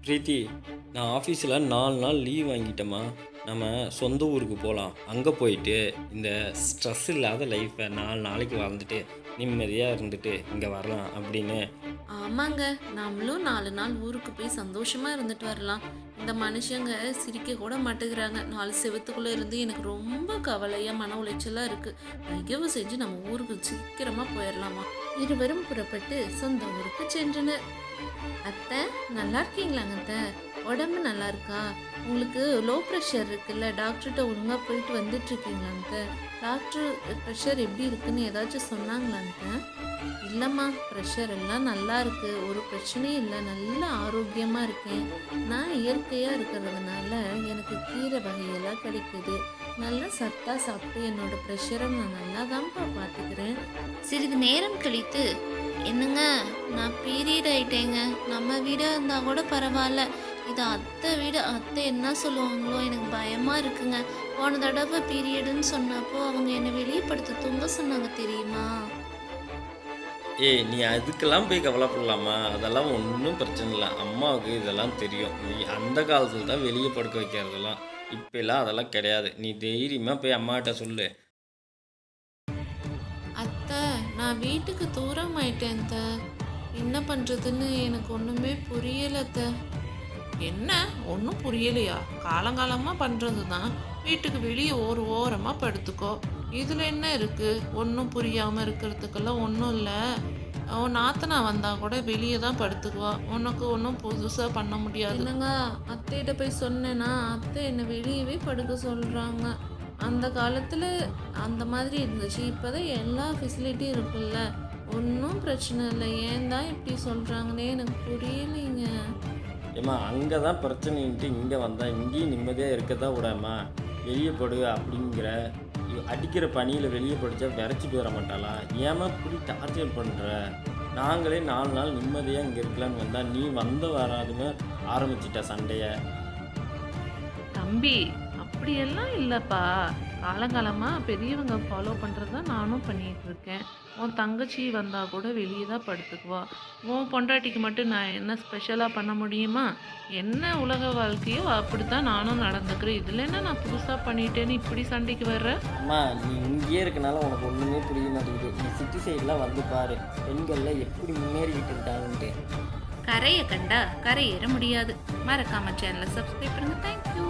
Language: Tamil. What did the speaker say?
பிரீத்தி, நான் ஆஃபீஸில் 4 நாள் லீவ் வாங்கிட்டேம்மா. நம்ம சொந்த ஊருக்கு போகலாம். அங்கே போயிட்டு இந்த ஸ்ட்ரெஸ் இல்லாத லைஃப்பை 4 நாளைக்கு வாழ்ந்துட்டு நிம்மதியாக இருந்துட்டு இங்கே வரலாம் அப்படின்னு. ஆமாங்க. நம்மளும் 4 நாள் ஊருக்கு போய் சந்தோஷமா இருந்துட்டு வரலாம். இந்த மனுஷங்க சிரிக்க கூட மாட்டேங்கிறாங்க. 4 செவுத்துக்குள்ள இருந்து எனக்கு ரொம்ப கவலையா, மன உளைச்சலா இருக்கு. தயவு செஞ்சு நம்ம ஊருக்கு சீக்கிரமா போயிடலாமா? இருவரும் புறப்பட்டு சொந்த ஊருக்கு சென்றனர். அத்தை, நல்லா இருக்கீங்களாங்க அத்தை? உடம்பு நல்லா இருக்கா? உங்களுக்கு லோ ப்ரெஷர் இருக்குல்ல, டாக்டர்கிட்ட ஒழுங்காக போயிட்டு வந்துட்டு இருக்கீங்களாங்க அத்தை? டாக்டர் ப்ரெஷர் எப்படி இருக்குன்னு ஏதாச்சும் சொன்னாங்களாங்க அத்தை? இல்லைம்மா, ப்ரெஷர் எல்லாம் நல்லா இருக்கு, ஒரு பிரச்சனையும் இல்லை, நல்ல ஆரோக்கியமாக இருக்கேன். நான் இயற்கையாக இருக்கிறதுனால எனக்கு கீரை வகையெல்லாம் கிடைக்குது. நல்லா சத்தாக சாப்பிட்டு என்னோட ப்ரெஷரை நான் நல்லா தான்ப்பா பார்த்துக்கிறேன். சிறிது நேரம் கழித்து, என்னங்க, நான் பீரியட் ஆயிட்டேங்க. நம்ம வீடாக இருந்தால் கூட பரவாயில்ல, இது அத்தை வீடு. அத்தை என்ன சொல்லுவாங்களோ எனக்கு பயமாக இருக்குங்க. போன தடவை பீரியடுன்னு சொன்னப்போ அவங்க என்னை வெளியே படுத்து தூங்க சொன்னாங்க தெரியுமா? ஏய், நீ அதுக்கெல்லாம் போய் கவலைப்படலாமா? அதெல்லாம் ஒன்றும் பிரச்சனை இல்லை. அம்மாவுக்கு இதெல்லாம் தெரியும். நீ அந்த காலத்தில் தான் வெளியே படுக்க வைக்கிறதெல்லாம். இப்போலாம் அதெல்லாம் கிடையாது. நீ தைரியமாக போய் அம்மாகிட்ட சொல்லு. அத்தை, நான் வீட்டுக்கு தூரம் ஆயிட்டேன் அத்தை. என்ன பண்ணுறதுன்னு எனக்கு ஒன்றுமே புரியலை அத்தை. என்ன ஒன்றும் புரியலையா? காலங்காலமாக பண்ணுறது தான். வீட்டுக்கு வெளியே ஒரு ஓரமாக படுத்துக்கோ. இதில் என்ன இருக்குது? ஒன்றும் புரியாமல் இருக்கிறதுக்கெல்லாம் ஒன்றும் இல்லை. உன் நாத்தனா வந்தால் கூட வெளியே தான் படுத்துக்குவா. உனக்கு ஒன்றும் புதுசாக பண்ண முடியாது. என்னங்க, அத்தைகிட்ட போய் சொன்னேன்னா அத்தை என்னை வெளியவே படுக்க சொல்கிறாங்க. அந்த காலத்தில் அந்த மாதிரி இருந்துச்சு. இப்போ தான் எல்லா ஃபெசிலிட்டியும் இருக்குல்ல, ஒன்றும் பிரச்சனை இல்லை. ஏன் தான் இப்படி சொல்கிறாங்கன்னே எனக்கு புரியலைங்க. ஏம்மா, அங்கே தான் பிரச்சனைன்ட்டு இங்கே வந்தால் இங்கேயும் நிம்மதியாக இருக்க தான் விடாமா? வெளியே படு அப்படிங்கிற. அடிக்கிற பனியில் வெளியே படித்தா விரைச்சி போயிட மாட்டாளா? ஏமா இப்படி டார்ச்சர் பண்ணுற? நாங்களே 4 நாள் நிம்மதியாக இங்கே இருக்கலான்னு வந்தால் நீ வராதுமே ஆரம்பிச்சிட்ட சண்டையை. தம்பி, அப்படியெல்லாம் இல்லைப்பா. காலங்காலமாக பெரியவங்க ஃபாலோ பண்ணுறது தான் நானும் பண்ணிகிட்டு இருக்கேன். உன் தங்கச்சி வந்தால் கூட வெளியே தான் படுத்துக்குவா. உன் பொண்டாட்டிக்கு மட்டும் நான் என்ன ஸ்பெஷலாக பண்ண முடியுமா? என்ன உலக வாழ்க்கையோ அப்படி தான் நானும் நடந்துக்கிறேன். இதில் என்ன நான் புதுசாக பண்ணிட்டேன்னு இப்படி சண்டைக்கு வர்ற? அம்மா, நீ இங்கேயே இருக்கனால உனக்கு ஒன்றுமே புரிய மாட்டேங்குது. நீ சிட்டி சைடெலாம் வந்து பாரு, பெண்கள்லாம் எப்படி முன்னேறிக்கிட்டு இருக்காங்கன்ட்டு. கரையை கண்டா கரை ஏற முடியாது. மறக்காம சேனலை சப்ஸ்கிரைப் பண்ணுங்க. தேங்க்யூ.